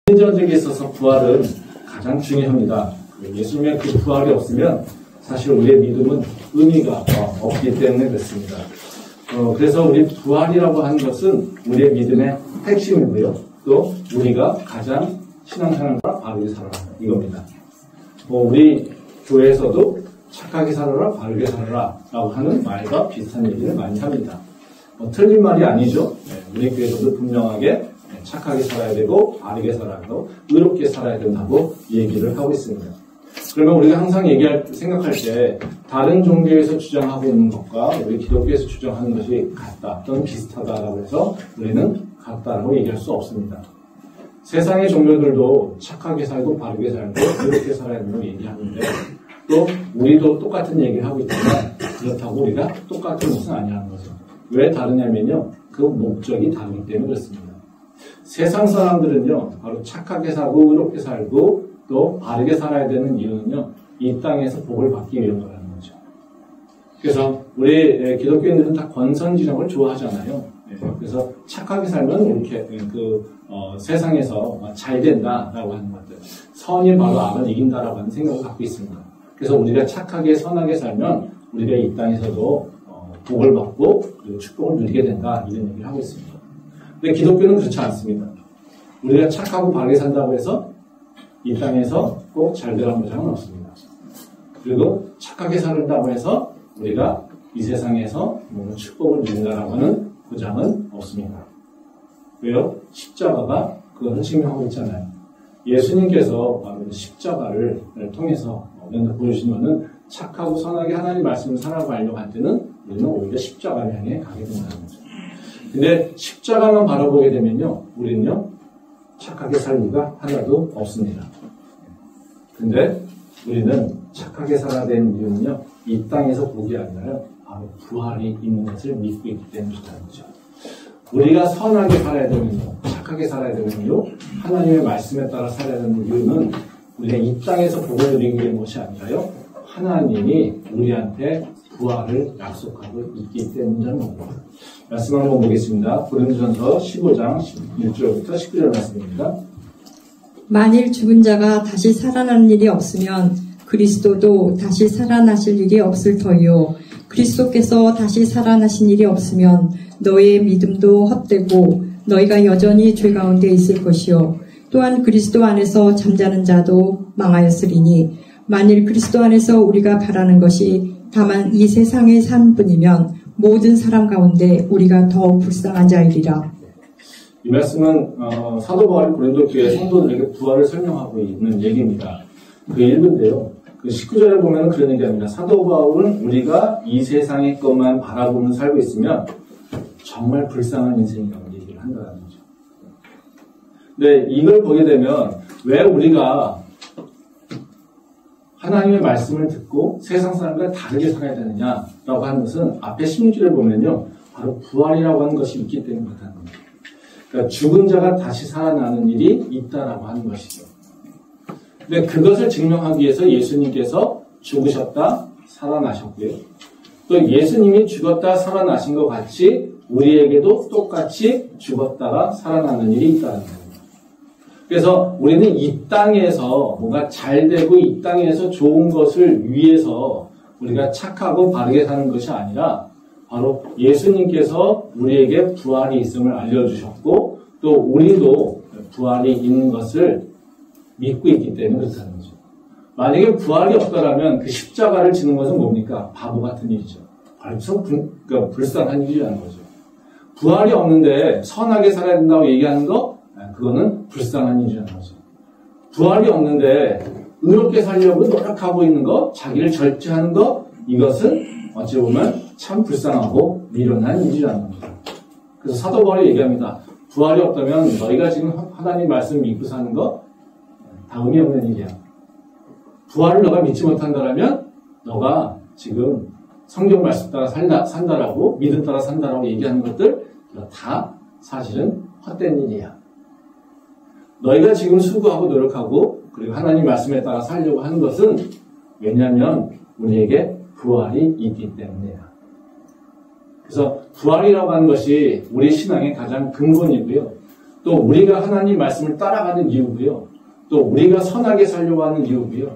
신전적에 있어서 부활은 가장 중요합니다. 예수님의 그 부활이 없으면 사실 우리의 믿음은 의미가 없기 때문에 그렇습니다. 그래서 우리 부활이라고 하는 것은 우리의 믿음의 핵심이고요. 또 우리가 가장 신앙생활과 바르게 살아라 이겁니다. 우리 교회에서도 착하게 살아라, 바르게 살아라 라고 하는 말과 비슷한 얘기를 많이 합니다. 틀린 말이 아니죠. 우리 교회에서도 분명하게 착하게 살아야 되고 바르게 살아야 되고 의롭게 살아야 된다고 얘기를 하고 있습니다. 그러면 우리가 항상 생각할 때 다른 종교에서 주장하고 있는 것과 우리 기독교에서 주장하는 것이 같다 또는 비슷하다라고 해서 우리는 같다라고 얘기할 수 없습니다. 세상의 종교들도 착하게 살고 바르게 살고 의롭게 살아야 된다고 얘기하는데 또 우리도 똑같은 얘기를 하고 있지만 그렇다고 우리가 똑같은 것은 아니라는 거죠. 왜 다르냐면요. 그 목적이 다르기 때문에 그렇습니다. 세상 사람들은요. 바로 착하게 살고 의롭게 살고 또 바르게 살아야 되는 이유는요. 이 땅에서 복을 받기 위한 거라는 거죠. 그래서 우리 기독교인들은 다 권선징악을 좋아하잖아요. 그래서 착하게 살면 이렇게 세상에서 잘 된다라고 하는 것들. 선이 바로 악을 이긴다라고 하는 생각을 갖고 있습니다. 그래서 우리가 착하게 선하게 살면 우리가 이 땅에서도 복을 받고 그리고 축복을 누리게 된다 이런 얘기를 하고 있습니다. 근데 기독교는 그렇지 않습니다. 우리가 착하고 바르게 산다고 해서 이 땅에서 꼭 잘 되라는 보장은 없습니다. 그리고 착하게 살린다고 해서 우리가 이 세상에서 축복을 누린다라고 하는 보장은 없습니다. 왜요? 십자가가 그것을 증명하고 있잖아요. 예수님께서 십자가를 통해서 보여주신 것은 착하고 선하게 하나님 말씀을 살아가려고 할 때는 우리는 오히려 십자가를 향해 가게 된다는 거죠. 근데 십자가만 바라보게 되면요, 우리는요, 착하게 살 리가 하나도 없습니다. 근데 우리는 착하게 살아야 되는 이유는요, 이 땅에서 복이 아니라 바로 부활이 있는 것을 믿고 있기 때문이라는 거죠. 우리가 선하게 살아야 되면요, 착하게 살아야 되면요, 하나님의 말씀에 따라 살아야 되는 이유는 우리가 이 땅에서 복을 누리기 위한 것이 아니라요, 하나님이 우리한테 부활을 약속하고 있기 때문이라는 겁니다. 말씀 한번 보겠습니다. 고린도전서 15장 1절부터 19절 말씀입니다. 만일 죽은 자가 다시 살아나는 일이 없으면 그리스도도 다시 살아나실 일이 없을 터이요. 그리스도께서 다시 살아나신 일이 없으면 너희의 믿음도 헛되고 너희가 여전히 죄 가운데 있을 것이요. 또한 그리스도 안에서 잠자는 자도 망하였으리니 만일 그리스도 안에서 우리가 바라는 것이 다만 이 세상의 삶뿐이면 모든 사람 가운데 우리가 더 불쌍한 자이리라. 이 말씀은 사도 바울이 고린도 교회 성도들에게 부활을 설명하고 있는 얘기입니다. 그 일부인데요. 그 19절에 보면 그런 얘기합니다. 사도 바울은 우리가 이 세상의 것만 바라보면 살고 있으면 정말 불쌍한 인생이라고 얘기를 한다는 거죠. 근데 이걸 보게 되면 왜 우리가 하나님의 말씀을 듣고 세상 사람과 다르게 살아야 되느냐라고 하는 것은 앞에 16절에 보면요. 바로 부활이라고 하는 것이 있기 때문에 그렇다는 겁니다. 그러니까 죽은 자가 다시 살아나는 일이 있다라고 하는 것이죠. 근데 그것을 증명하기 위해서 예수님께서 죽으셨다 살아나셨고요. 또 예수님이 죽었다 살아나신 것 같이 우리에게도 똑같이 죽었다가 살아나는 일이 있다는 겁니다. 그래서 우리는 이 땅에서 뭔가 잘 되고 이 땅에서 좋은 것을 위해서 우리가 착하고 바르게 사는 것이 아니라 바로 예수님께서 우리에게 부활이 있음을 알려주셨고 또 우리도 부활이 있는 것을 믿고 있기 때문에 그렇다는 거죠. 만약에 부활이 없다라면 그 십자가를 지는 것은 뭡니까? 바보 같은 일이죠. 벌써 불쌍한 일이라는 거죠. 부활이 없는데 선하게 살아야 된다고 얘기하는 거 그거는 불쌍한 일이라는 거죠. 부활이 없는데 의롭게 살려고 노력하고 있는 거, 자기를 절제하는 거, 이것은 어찌 보면 참 불쌍하고 미련한 일이라는 겁니다. 그래서 사도 바울이 얘기합니다. 부활이 없다면 너희가 지금 하나님 말씀 믿고 사는 거 다 의미 없는 일이야. 부활을 너가 믿지 못한다면 너가 지금 성경 말씀 따라 산다라고 믿음 따라 산다라고 얘기하는 것들 다 사실은 헛된 일이야. 너희가 지금 수고하고 노력하고 그리고 하나님 말씀에 따라 살려고 하는 것은 왜냐하면 우리에게 부활이 있기 때문이야. 그래서 부활이라고 하는 것이 우리 신앙의 가장 근본이고요. 또 또 우리가 하나님 말씀을 따라가는 이유고요. 또 우리가 선하게 살려고 하는 이유고요.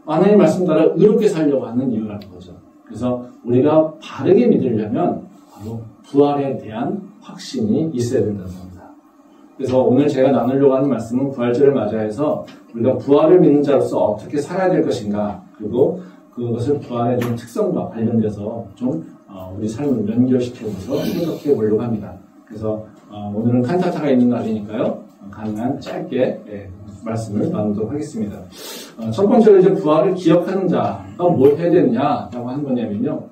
하나님 말씀 따라 의롭게 살려고 하는 이유라는 거죠. 그래서 우리가 바르게 믿으려면 바로 부활에 대한 확신이 있어야 된다는 겁니다. 그래서 오늘 제가 나누려고 하는 말씀은 부활절을 맞이해서 우리가 부활을 믿는 자로서 어떻게 살아야 될 것인가, 그리고 그것을 부활의 좀 특성과 관련돼서 좀 우리 삶을 연결시켜서 생각해 보려고 합니다. 그래서 오늘은 칸타타가 있는 날이니까요. 가능한 짧게 말씀을 나누도록 하겠습니다. 첫 번째로 이제 부활을 기억하는 자가 뭘 해야 되느냐라고 하는 거냐면요.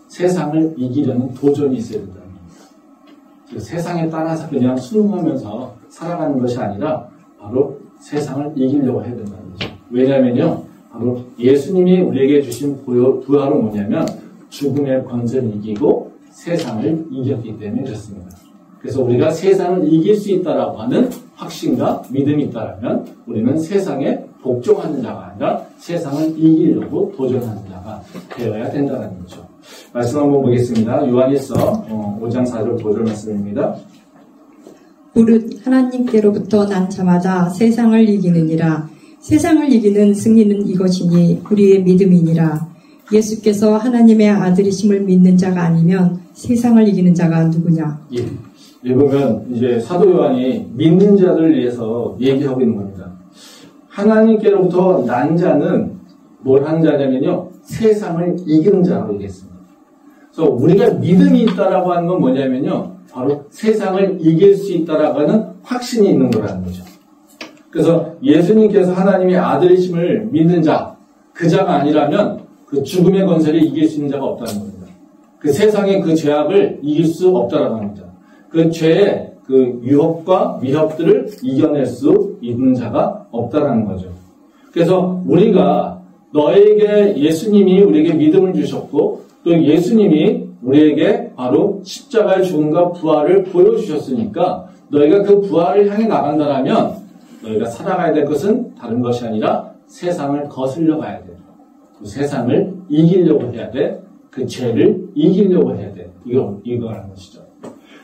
세상을 이기려는 도전이 있어야 된다는 겁니다. 세상에 따라서 그냥 순응하면서 살아가는 것이 아니라 바로 세상을 이기려고 해야 된다는 거죠. 왜냐면요. 바로 예수님이 우리에게 주신 부활은 뭐냐면 죽음의 권세를 이기고 세상을 이겼기 때문에 그렇습니다. 그래서 우리가 세상을 이길 수 있다라고 하는 확신과 믿음이 있다면 우리는 세상에 복종하는 자가 아니라 세상을 이기려고 도전하는 자가 되어야 된다는 거죠. 말씀 한번 보겠습니다. 요한일서 5장 4절 5절 말씀입니다. 무릇 하나님께로부터 난 자마다 세상을 이기느니라. 세상을 이기는 승리는 이것이니 우리의 믿음이니라. 예수께서 하나님의 아들이심을 믿는 자가 아니면 세상을 이기는 자가 누구냐? 예. 여기 보면 이제 사도 요한이 믿는 자들을 위해서 얘기하고 있는 겁니다. 하나님께로부터 난 자는 뭘 하는 자냐면요. 세상을 이기는 자라고 얘기했습니다. 그래서 우리가 믿음이 있다라고 하는 건 뭐냐면요. 바로 세상을 이길 수 있다라고 하는 확신이 있는 거라는 거죠. 그래서 예수님께서 하나님의 아들이심을 믿는 자, 그 자가 아니라면 그 죽음의 권세를 이길 수 있는 자가 없다는 겁니다. 그 세상의 그 죄악을 이길 수 없다라고 합니다. 그 죄의 그 유혹과 위협들을 이겨낼 수 있는 자가 없다라는 거죠. 그래서 우리가 너에게 예수님이 우리에게 믿음을 주셨고 또 예수님이 우리에게 바로 십자가의 죽음과 부활을 보여주셨으니까 너희가 그 부활을 향해 나간다라면 너희가 살아가야 될 것은 다른 것이 아니라 세상을 거슬려 가야 돼. 그 세상을 이기려고 해야 돼. 그 죄를 이기려고 해야 돼. 이거라는 것이죠.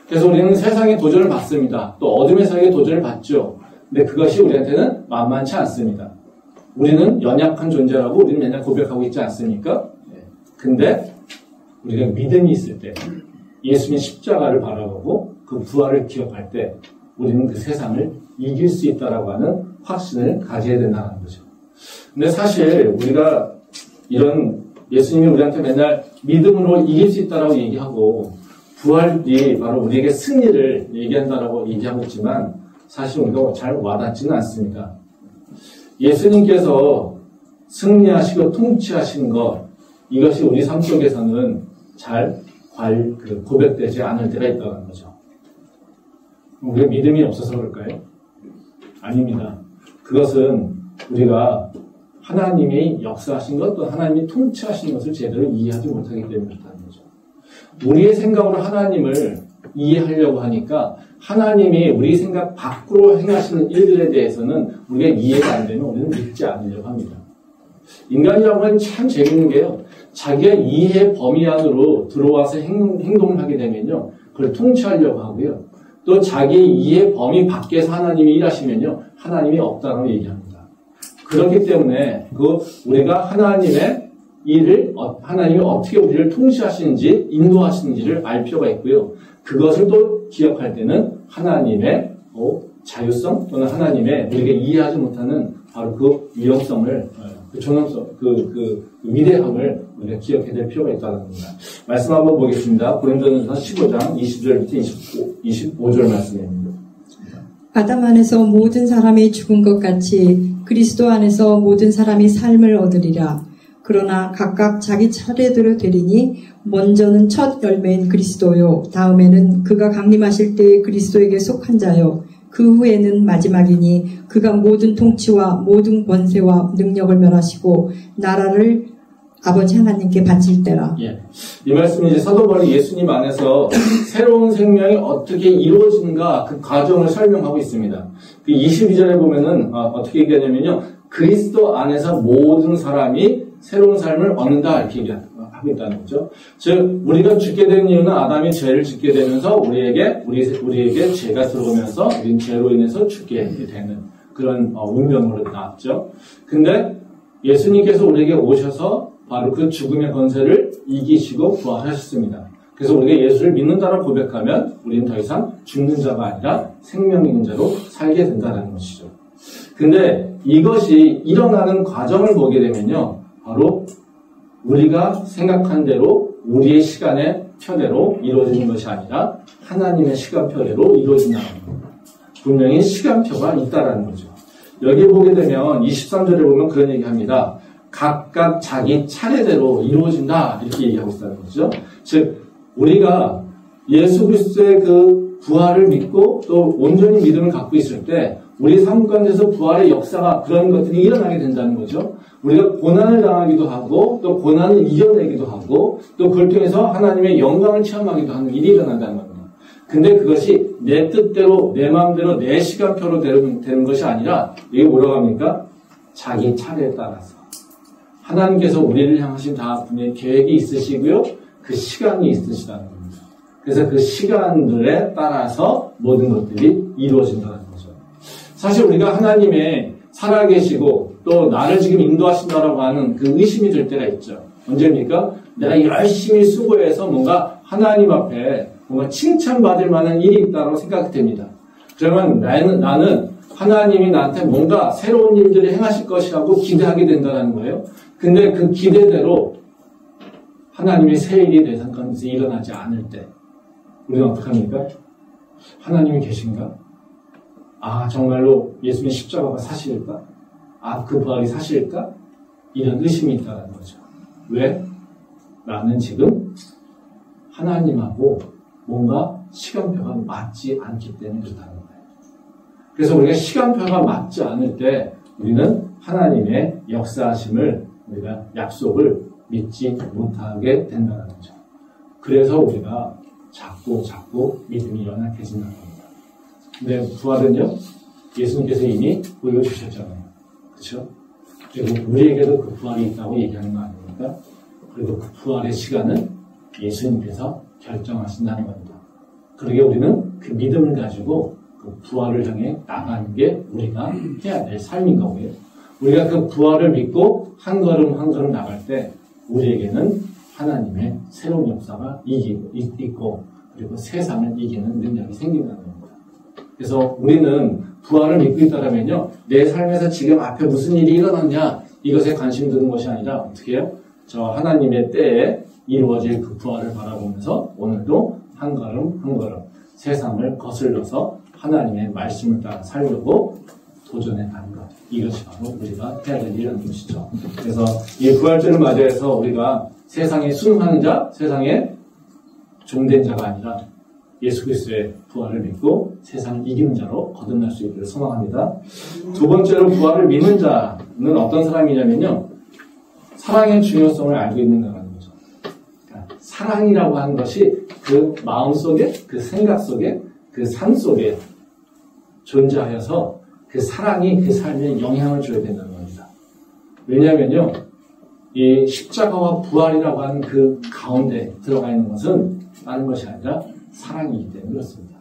그래서 우리는 세상의 도전을 받습니다. 또 어둠의 세계의 도전을 받죠. 근데 그것이 우리한테는 만만치 않습니다. 우리는 연약한 존재라고 우리는 맨날 고백하고 있지 않습니까? 근데 우리가 믿음이 있을 때 예수님의 십자가를 바라보고 그 부활을 기억할 때 우리는 그 세상을 이길 수 있다라고 하는 확신을 가져야 된다는 거죠. 근데 사실 우리가 이런 예수님이 우리한테 맨날 믿음으로 이길 수 있다라고 얘기하고 부활이 바로 우리에게 승리를 얘기한다라고 얘기하고 있지만 사실 우리가 잘 와닿지는 않습니다. 예수님께서 승리하시고 통치하신 것 이것이 우리 삶 속에서는 잘 고백되지 않을 때가 있다는 거죠. 우리가 믿음이 없어서 그럴까요? 아닙니다. 그것은 우리가 하나님이 역사하신 것, 또 하나님이 통치하신 것을 제대로 이해하지 못하기 때문에 그렇다는 거죠. 우리의 생각으로 하나님을 이해하려고 하니까 하나님이 우리 생각 밖으로 행하시는 일들에 대해서는 우리가 이해가 안 되면 우리는 믿지 않으려고 합니다. 인간이라고 하면 참 재밌는 게요. 자기가 이해의 범위 안으로 들어와서 행동을 하게 되면요. 그걸 통치하려고 하고요. 또 자기의 이해의 범위 밖에서 하나님이 일하시면요. 하나님이 없다고 얘기합니다. 그렇기 때문에 우리가 하나님의 일을 하나님이 어떻게 우리를 통치하시는지 인도하시는지를 알 필요가 있고요. 그것을 또 기억할 때는 하나님의 자유성 또는 하나님의 우리가 이해하지 못하는 바로 그 위험성을 그 존엄성, 그 위대함을 우리가 기억해야 될 필요가 있다는 겁니다. 말씀 한번 보겠습니다. 고린도전서 15장 20절부터 25절 말씀입니다. 아담 안에서 모든 사람이 죽은 것 같이 그리스도 안에서 모든 사람이 삶을 얻으리라. 그러나 각각 자기 차례대로 되리니 먼저는 첫 열매인 그리스도요. 다음에는 그가 강림하실 때 그리스도에게 속한 자요. 그 후에는 마지막이니 그가 모든 통치와 모든 권세와 능력을 멸하시고 나라를 아버지 하나님께 바칠 때라. 예. 이 말씀은 이제 사도 바울이 예수님 안에서 새로운 생명이 어떻게 이루어지는가 그 과정을 설명하고 있습니다. 그 22절에 보면은 어떻게 얘기하냐면요. 그리스도 안에서 모든 사람이 새로운 삶을 얻는다 이렇게 얘기하고 하고 있다는 거죠. 즉 우리가 죽게 된 이유는 아담이 죄를 짓게 되면서 우리에게 죄가 들어오면서 우리는 죄로 인해서 죽게 되는 그런 운명으로 나왔죠. 근데 예수님께서 우리에게 오셔서 바로 그 죽음의 권세를 이기시고 부활하셨습니다. 그래서 우리가 예수를 믿는다고 고백하면 우리는 더 이상 죽는 자가 아니라 생명 있는 자로 살게 된다는 것이죠. 근데 이것이 일어나는 과정을 보게 되면요, 바로 우리가 생각한 대로 우리의 시간의 표대로 이루어지는 것이 아니라 하나님의 시간표대로 이루어진다는 겁니다. 분명히 시간표가 있다라는 거죠. 여기 보게 되면 23절에 보면 그런 얘기합니다. 각각 자기 차례대로 이루어진다 이렇게 얘기하고 있다는 거죠. 즉 우리가 예수 그리스도의 그 부활을 믿고 또 온전히 믿음을 갖고 있을 때 우리 삶 가운데서 부활의 역사가 그런 것들이 일어나게 된다는 거죠. 우리가 고난을 당하기도 하고 또 고난을 이겨내기도 하고 또 그걸 통해서 하나님의 영광을 체험하기도 하는 일이 일어난다는 겁니다. 근데 그것이 내 뜻대로 내 마음대로 내 시간표로 되는 것이 아니라 이게 뭐라고 합니까? 자기 차례에 따라서 하나님께서 우리를 향하신 다 분명히 계획이 있으시고요. 그 시간이 있으시다는 겁니다. 그래서 그 시간들에 따라서 모든 것들이 이루어진다는 거죠. 사실 우리가 하나님의 살아계시고 또 나를 지금 인도하신다라고 하는 그 의심이 들 때가 있죠. 언제입니까? 내가 열심히 수고해서 뭔가 하나님 앞에 뭔가 칭찬받을 만한 일이 있다고 생각됩니다. 그러면 나는 하나님이 나한테 뭔가 새로운 일들을 행하실 것이라고 기대하게 된다는 거예요. 근데 그 기대대로 하나님의 새 일이 내 삶 가운데서 일어나지 않을 때 우리는 어떡합니까? 하나님이 계신가? 아, 정말로 예수님의 십자가가 사실일까? 아, 그 부활이 사실일까? 이런 의심이 있다는 거죠. 왜? 나는 지금 하나님하고 뭔가 시간표가 맞지 않기 때문에 그렇다는 거예요. 그래서 우리가 시간표가 맞지 않을 때 우리는 하나님의 역사하심을 우리가 약속을 믿지 못하게 된다는 거죠. 그래서 우리가 자꾸 믿음이 연약해진다는 겁니다. 근데 부활은요, 예수님께서 이미 보여주셨잖아요. 그렇죠? 그리고 우리에게도 그 부활이 있다고 얘기하는 거 아닙니까? 그리고 그 부활의 시간은 예수님께서 결정하신다는 겁니다. 그러게 우리는 그 믿음을 가지고 그 부활을 향해 나가는 게 우리가 해야 될 삶인 거고요. 우리가 그 부활을 믿고 한 걸음 한 걸음 나갈 때 우리에게는 하나님의 새로운 역사가 있고 그리고 세상을 이기는 능력이 생긴다는 겁니다. 그래서 우리는 부활을 믿고 있다면요, 내 삶에서 지금 앞에 무슨 일이 일어났냐 이것에 관심 두는 것이 아니라 어떻게 해요? 저 하나님의 때에 이루어질 그 부활을 바라보면서 오늘도 한 걸음 한 걸음 세상을 거슬러서 하나님의 말씀을 따라 살려고 도전해 가는 것. 이것이 바로 우리가 해야 될 일이라는 것이죠. 그래서 이 부활절을 맞이해서 우리가 세상에 순응하는 자, 세상에 종된 자가 아니라 예수 그리스도의 부활을 믿고 세상을 이기는 자로 거듭날 수 있기를 소망합니다. 두 번째로 부활을 믿는 자는 어떤 사람이냐면요, 사랑의 중요성을 알고 있는다는 거죠. 그러니까 사랑이라고 하는 것이 그 마음 속에, 그 생각 속에, 그 삶 속에 존재하여서 그 사랑이 그 삶에 영향을 줘야 된다는 겁니다. 왜냐하면요, 이 십자가와 부활이라고 하는 그 가운데 들어가 있는 것은 다른 것이 아니라 사랑이기 때문에 그렇습니다.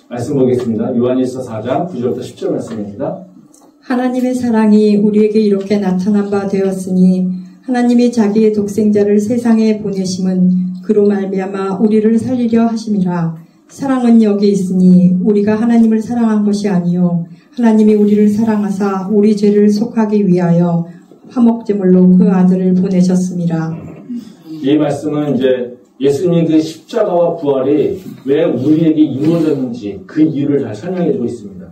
말씀 보겠습니다. 요한일서 4장 9절부터 10절 말씀입니다. 하나님의 사랑이 우리에게 이렇게 나타난 바 되었으니 하나님이 자기의 독생자를 세상에 보내심은 그로 말미암아 우리를 살리려 하심이라. 사랑은 여기 있으니 우리가 하나님을 사랑한 것이 아니요 하나님이 우리를 사랑하사 우리 죄를 속하기 위하여 화목제물로 그 아들을 보내셨습니다. 이 말씀은 이제 예수님의 그 십자가와 부활이 왜 우리에게 이루어졌는지 그 이유를 잘 설명해주고 있습니다.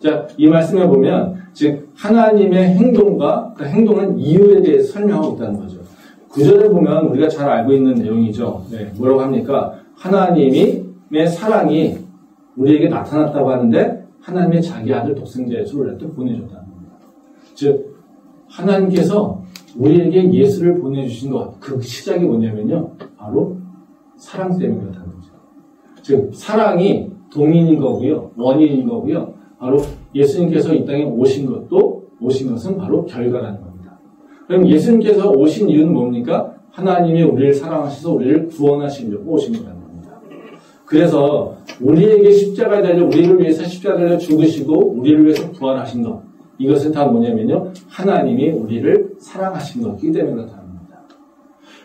자, 이 말씀에 보면 즉 하나님의 행동과 그 행동은 이유에 대해서 설명하고 있다는 거죠. 구절에 보면 우리가 잘 알고 있는 내용이죠. 네, 뭐라고 합니까? 하나님의 사랑이 우리에게 나타났다고 하는데 하나님의 자기 아들 독생자 예수를 또 보내줬다는 겁니다. 즉 하나님께서 우리에게 예수를 보내주신 것, 그 시작이 뭐냐면요, 바로 사랑 때문에 그렇다는 거죠. 즉 사랑이 동인인 거고요, 원인인 거고요. 바로 예수님께서 이 땅에 오신 것은 바로 결과라는 겁니다. 그럼 예수님께서 오신 이유는 뭡니까? 하나님이 우리를 사랑하셔서 우리를 구원하시려고 오신 거라는 겁니다. 그래서 우리에게 십자가에 달려 우리를 위해서 십자가에 달려 죽으시고 우리를 위해서 부활하신 것, 이것은 다 뭐냐면요, 하나님이 우리를 사랑하신 것이기 때문에 그렇다는 겁니다.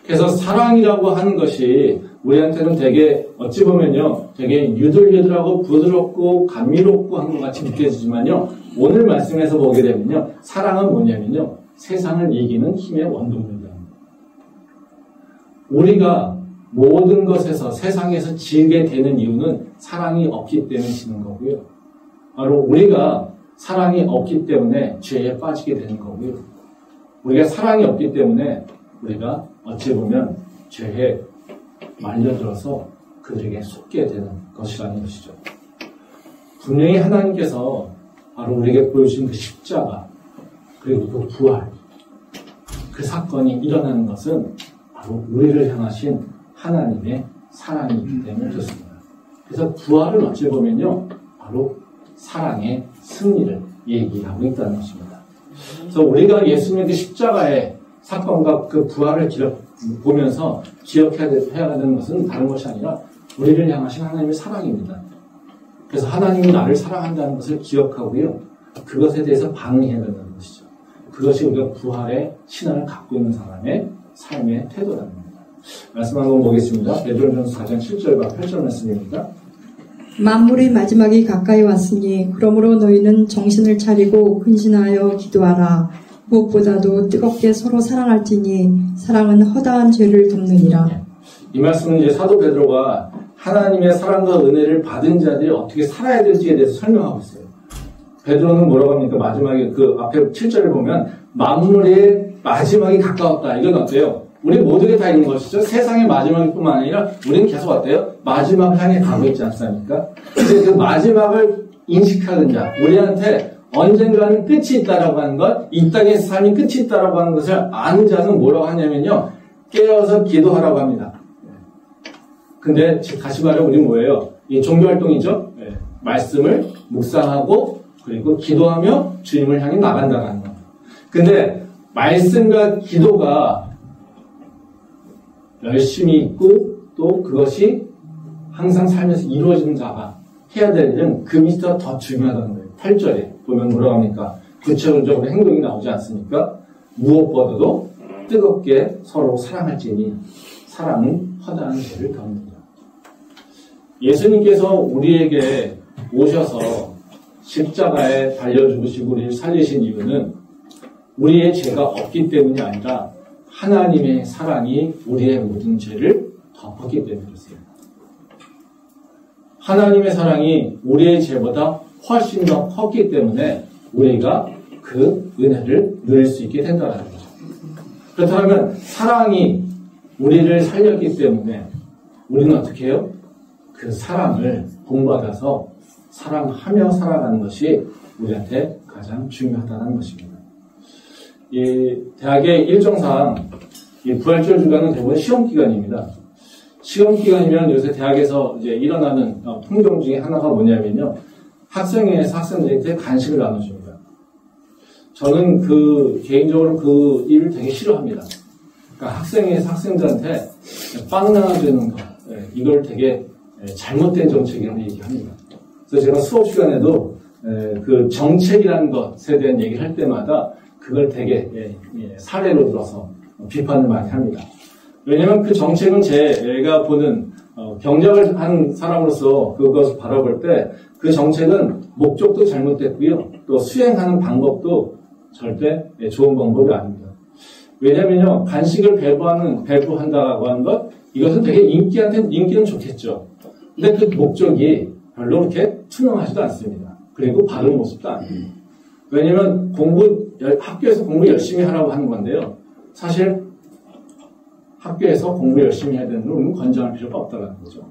그래서 사랑이라고 하는 것이 우리한테는 되게 어찌 보면요 되게 유들유들하고 부드럽고 감미롭고 한 것 같이 느껴지지만요, 오늘 말씀에서 보게 되면요, 사랑은 뭐냐면요, 세상을 이기는 힘의 원동력입니다. 우리가 모든 것에서 세상에서 지게 되는 이유는 사랑이 없기 때문에 지는 거고요. 바로 우리가 사랑이 없기 때문에 죄에 빠지게 되는 거고요. 우리가 사랑이 없기 때문에 우리가 어찌 보면 죄에 말려들어서 그들에게 속게 되는 것이라는 것이죠. 분명히 하나님께서 바로 우리에게 보여주신 그 십자가, 그리고 그 부활, 그 사건이 일어나는 것은 바로 우리를 향하신 하나님의 사랑이기 때문에 그렇습니다. 그래서 부활은 어찌 보면요, 바로 사랑의 승리를 얘기하고 있다는 것입니다. 그래서 우리가 예수님의 그 십자가의 사건과 그 부활을 보면서 기억해야 되는 것은 다른 것이 아니라 우리를 향하신 하나님의 사랑입니다. 그래서 하나님이 나를 사랑한다는 것을 기억하고요, 그것에 대해서 반응해야 된다는 것이죠. 그것이 우리가 부활의 신앙을 갖고 있는 사람의 삶의 태도라는 겁니다. 말씀 한번 보겠습니다. 베드로전서 4장 7절과 8절 말씀입니다. 만물의 마지막이 가까이 왔으니 그러므로 너희는 정신을 차리고 근신하여 기도하라. 무엇보다도 뜨겁게 서로 사랑할지니 사랑은 허다한 죄를 덮느니라. 이 말씀은 이제 사도 베드로가 하나님의 사랑과 은혜를 받은 자들이 어떻게 살아야 될지에 대해서 설명하고 있어요. 베드로는 뭐라고 합니까? 마지막에 그 앞에 7절을 보면 만물의 마지막이 가까웠다. 이건 어때요? 우리 모두가 다 있는 것이죠. 세상의 마지막일 뿐만 아니라 우리는 계속 어때요? 마지막을 향해 가고 있지 않습니까? 근데 그 마지막을 인식하는 자, 우리한테 언젠가는 끝이 있다라고 하는 것, 이 땅의 삶이 끝이 있다라고 하는 것을 아는 자는 뭐라고 하냐면요, 깨어서 기도하라고 합니다. 근데 다시 말해 우리는 뭐예요? 이 종교활동이죠. 말씀을 묵상하고 그리고 기도하며 주님을 향해 나간다는 것. 근데 말씀과 기도가 열심히 있고 또 그것이 항상 삶에서 이루어지는 자가 해야 될 일은 그 밑에서 더 중요하다는 거예요. 8절에 보면 뭐라고 합니까? 구체적으로 행동이 나오지 않습니까? 무엇보다도 뜨겁게 서로 사랑할지니 사랑은 허다한 죄를 덮는다. 예수님께서 우리에게 오셔서 십자가에 달려 죽으시고 우리를 살리신 이유는 우리의 죄가 없기 때문이 아니라 하나님의 사랑이 우리의 모든 죄를 덮었기 때문에 그렇습니다. 하나님의 사랑이 우리의 죄보다 훨씬 더 컸기 때문에 우리가 그 은혜를 누릴 수 있게 된다는 거죠. 그렇다면 사랑이 우리를 살렸기 때문에 우리는 어떻게 해요? 그 사랑을 본받아서 사랑하며 살아가는 것이 우리한테 가장 중요하다는 것입니다. 이 대학의 일정상 이 부활절 주간은 대부분 시험 기간입니다. 시험 기간이면 요새 대학에서 이제 일어나는 풍경 중에 하나가 뭐냐면요, 학생회에서 학생들한테 간식을 나눠줍니다. 저는 개인적으로 그 일을 되게 싫어합니다. 그러니까 학생회에서 학생들한테 빵 나눠주는 거, 이걸 되게 잘못된 정책이라고 얘기합니다. 그래서 제가 수업 시간에도 그 정책이라는 것에 대한 얘기를 할 때마다 그걸 되게 사례로 들어서 비판을 많이 합니다. 왜냐하면 그 정책은 제가 보는 경작을 하는 사람으로서 그것을 바라볼 때 그 정책은 목적도 잘못됐고요, 또 수행하는 방법도 절대 좋은 방법이 아닙니다. 왜냐하면요, 간식을 배부한다고 하는 것, 이것은 되게 인기는 좋겠죠. 근데 그 목적이 별로 그렇게 투명하지도 않습니다. 그리고 바른 모습도 아닙니다. 왜냐하면 학교에서 공부 열심히 하라고 하는 건데요, 사실 학교에서 공부 열심히 해야 되는 걸 우리는 권장할 필요가 없다는 거죠.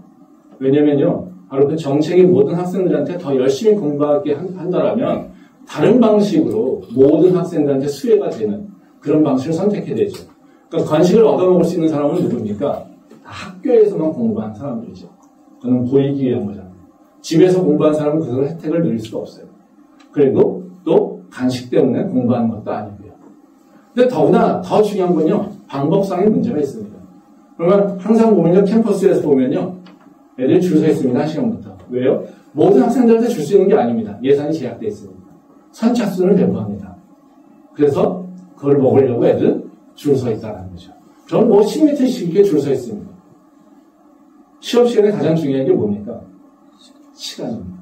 왜냐면요, 바로 그 정책이 모든 학생들한테 더 열심히 공부하게 한다라면 다른 방식으로 모든 학생들한테 수혜가 되는 그런 방식을 선택해야 되죠. 그러니까 간식을 얻어먹을 수 있는 사람은 누굽니까? 다 학교에서만 공부한 사람들이죠. 그건 보이기 위한 거잖아요. 집에서 공부한 사람은 그런 혜택을 누릴 수가 없어요. 그리고 또 간식 때문에 공부하는 것도 아니고요. 근데 더구나 더 중요한 건요, 방법상의 문제가 있습니다. 그러면 항상 보면요, 캠퍼스에서 보면요, 애들이 줄 서 있습니다. 1시간부터. 왜요? 모든 학생들한테 줄 수 있는 게 아닙니다. 예산이 제약되어 있습니다. 선착순을 배부합니다. 그래서 그걸 먹으려고 애들 줄 서 있다는 거죠. 저는 뭐 10m씩 이렇게 줄 서 있습니다. 시험 시간에 가장 중요한 게 뭡니까? 시간입니다.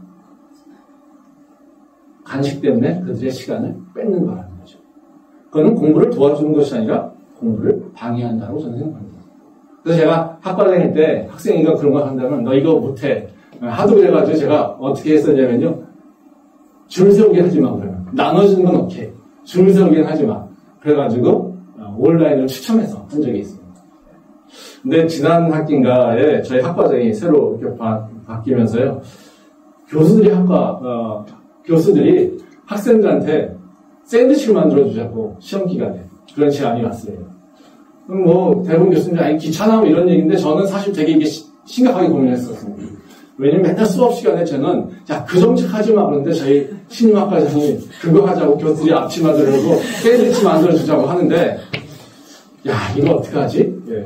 간식 때문에 그들의 시간을 뺏는 거라는 거죠. 그거는 공부를 도와주는 것이 아니라 공부를 방해한다고 저는 생각합니다. 그래서 제가 학과 다닐 때 학생이가 그런 걸 한다면 너 이거 못해. 하도 그래가지고 제가 어떻게 했었냐면요. 줄 세우게 하지 마. 그러면. 나눠주는 건 오케이. 줄 세우게 하지 마. 그래가지고 온라인을 추첨해서 한 적이 있습니다. 근데 지난 학기인가에 저희 학과장이 새로 이렇게 바뀌면서요. 교수들이 학생들한테 샌드위치를 만들어주자고 시험 기간에 그런 제안이 왔어요. 뭐 대부분 교수님이 아니 귀찮아 이런 얘기인데 저는 사실 되게 이게 심각하게 고민했었습니다. 왜냐면 맨날 수업 시간에 저는 야 그 정책 하지 마 그런데 저희 신임학과장이 그거 하자고 교수들이 앞치마 들고 샌드위치 만들어주자고 하는데 야 이거 어떡하지? 예.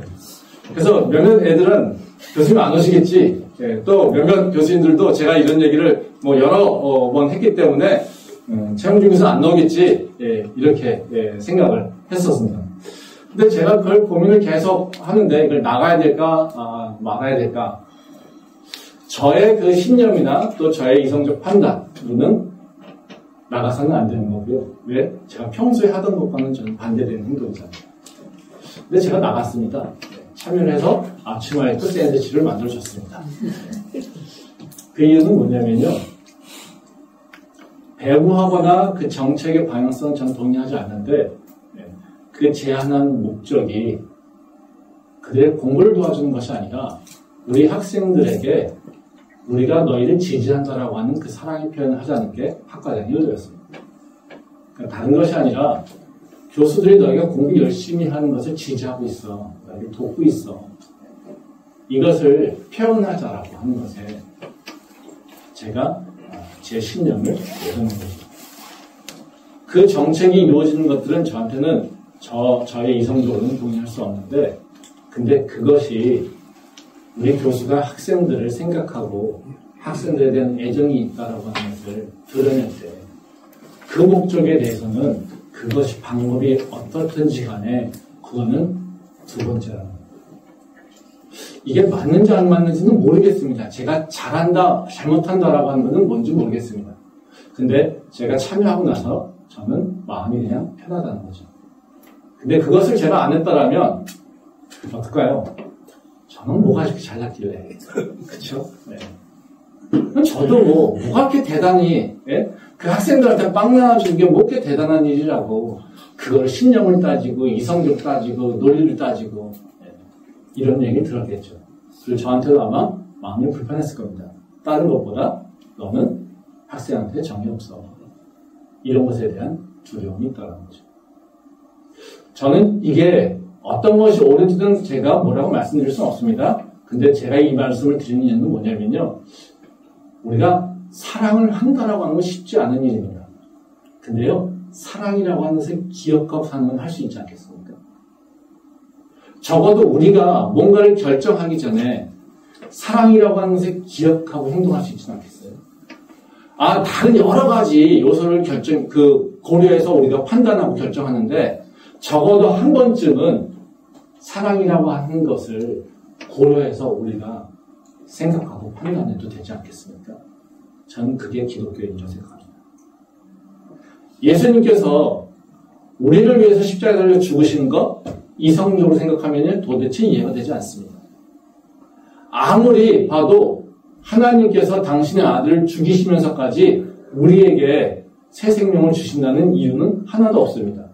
그래서 몇몇 애들은 교수님 안 오시겠지. 예. 또 몇몇 교수님들도 제가 이런 얘기를 뭐 여러 번 했기 때문에 채용 중에서 안 나오겠지. 예. 이렇게 생각을 했었습니다. 근데 제가 그걸 고민을 계속 하는데 이걸 나가야 될까 말아야 될까 저의 그 신념이나 또 저의 이성적 판단으로는 나가서는 안 되는 거고요. 왜? 제가 평소에 하던 것과는 저는 반대되는 행동이잖아요. 근데 제가 나갔습니다. 참여를 해서 앞치마에 또 샌드위치를 만들어줬습니다. 그 이유는 뭐냐면요. 배부하거나 그 정책의 방향성은 저는 동의하지 않는데 그 제안한 목적이 그들의 공부를 도와주는 것이 아니라 우리 학생들에게 우리가 너희를 지지한다라고 하는 그 사랑의 표현을 하자는 게 학과장의 의도였습니다. 그러니까 다른 것이 아니라 교수들이 너희가 공부 열심히 하는 것을 지지하고 있어. 너희를 돕고 있어. 이것을 표현하자라고 하는 것에 제가 제 신념을 내놓는 거죠. 그 정책이 이루어지는 것들은 저한테는 저의 이성적으로는 동의할 수 없는데 근데 그것이 우리 교수가 학생들을 생각하고 학생들에 대한 애정이 있다라고 하는 것을 드러낼 때 그 목적에 대해서는 그것이 방법이 어떻든지 간에 그거는 두 번째라는 거예요. 이게 맞는지 안 맞는지는 모르겠습니다. 제가 잘한다, 잘못한다라고 하는 것은 뭔지 모르겠습니다. 근데 제가 참여하고 나서 저는 마음이 그냥 편하다는 거죠. 근데 그것을 제가 안 했다라면 어떨까요? 저는 뭐가 이렇게 잘났길래 그쵸? 네. 저도 뭐가 이렇게 대단히 그 학생들한테 빵 나눠주는 게 뭐 이렇게 대단한 일이라고 그걸 신념을 따지고 이성적 따지고 논리를 따지고 이런 얘기 들었겠죠. 그리고 저한테도 아마 마음이 불편했을 겁니다. 다른 것보다 너는 학생한테 정이 없어. 이런 것에 대한 두려움이 있다는 거죠. 저는 이게 어떤 것이 옳은지는 제가 뭐라고 말씀드릴 수는 없습니다. 근데 제가 이 말씀을 드리는 이유는 뭐냐면요. 우리가 사랑을 한다라고 하는 건 쉽지 않은 일입니다. 근데요. 사랑이라고 하는 것을 기억하고 사는 건 할 수 있지 않겠습니까? 적어도 우리가 뭔가를 결정하기 전에 사랑이라고 하는 것을 기억하고 행동할 수 있지 않겠어요? 다른 여러 가지 요소를 고려해서 우리가 판단하고 결정하는데 적어도 한 번쯤은 사랑이라고 하는 것을 고려해서 우리가 생각하고 판단해도 되지 않겠습니까? 저는 그게 기독교인이라고 생각합니다. 예수님께서 우리를 위해서 십자가에 달려 죽으시는 것 이성적으로 생각하면 도대체 이해가 되지 않습니다. 아무리 봐도 하나님께서 당신의 아들을 죽이시면서까지 우리에게 새 생명을 주신다는 이유는 하나도 없습니다.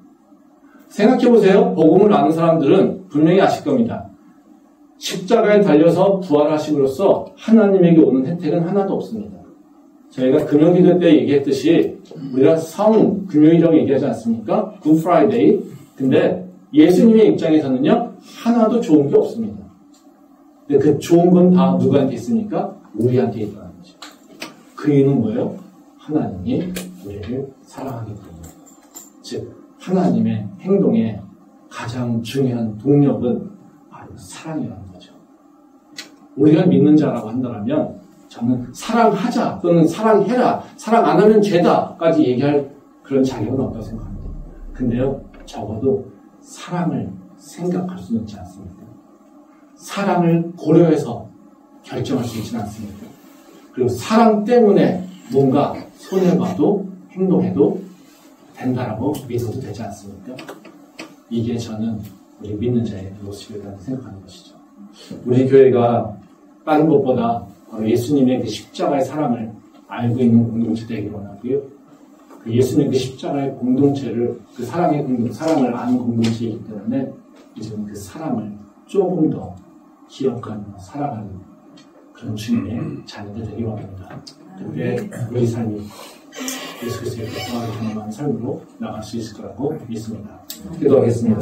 생각해보세요. 복음을 아는 사람들은 분명히 아실 겁니다. 십자가에 달려서 부활하심으로써 하나님에게 오는 혜택은 하나도 없습니다. 저희가 금요기도 때 얘기했듯이 우리가 금요일이라고 얘기하지 않습니까? 굿 프라이데이. 근데 예수님의 입장에서는요. 하나도 좋은 게 없습니다. 근데 그 좋은 건 다 누구한테 있습니까? 우리한테 있다는 거죠. 그 이유는 뭐예요? 하나님이 우리를 사랑하기 때문에. 즉 하나님의 행동의 가장 중요한 동력은 바로 사랑이라는 거죠. 우리가 믿는 자라고 한다면 저는 사랑하자 또는 사랑해라, 사랑 안 하면 죄다까지 얘기할 그런 자격은 없다고 생각합니다. 근데요, 적어도 사랑을 생각할 수는 있지 않습니까? 사랑을 고려해서 결정할 수 있지는 않습니까? 그리고 사랑 때문에 뭔가 손해봐도 행동해도 된다라고 믿어도 되지 않습니까? 이게 저는 우리 믿는 자의 모습이라고 생각하는 것이죠. 우리 교회가 다른 것보다 예수님의 그 십자가의 사랑을 알고 있는 공동체 되기를 원하고요. 그 예수님의 그 십자가의 공동체를, 그 사랑을 아는 공동체이기 때문에 이제는 그 사랑을 조금 더 기억하는, 살아가는 그런 주님의 자녀들 되기 원합니다. 그때 우리 삶이 예수 그리스도의 평화를 경험하는 삶으로 나갈 수 있을 거라고 믿습니다. 기도하겠습니다.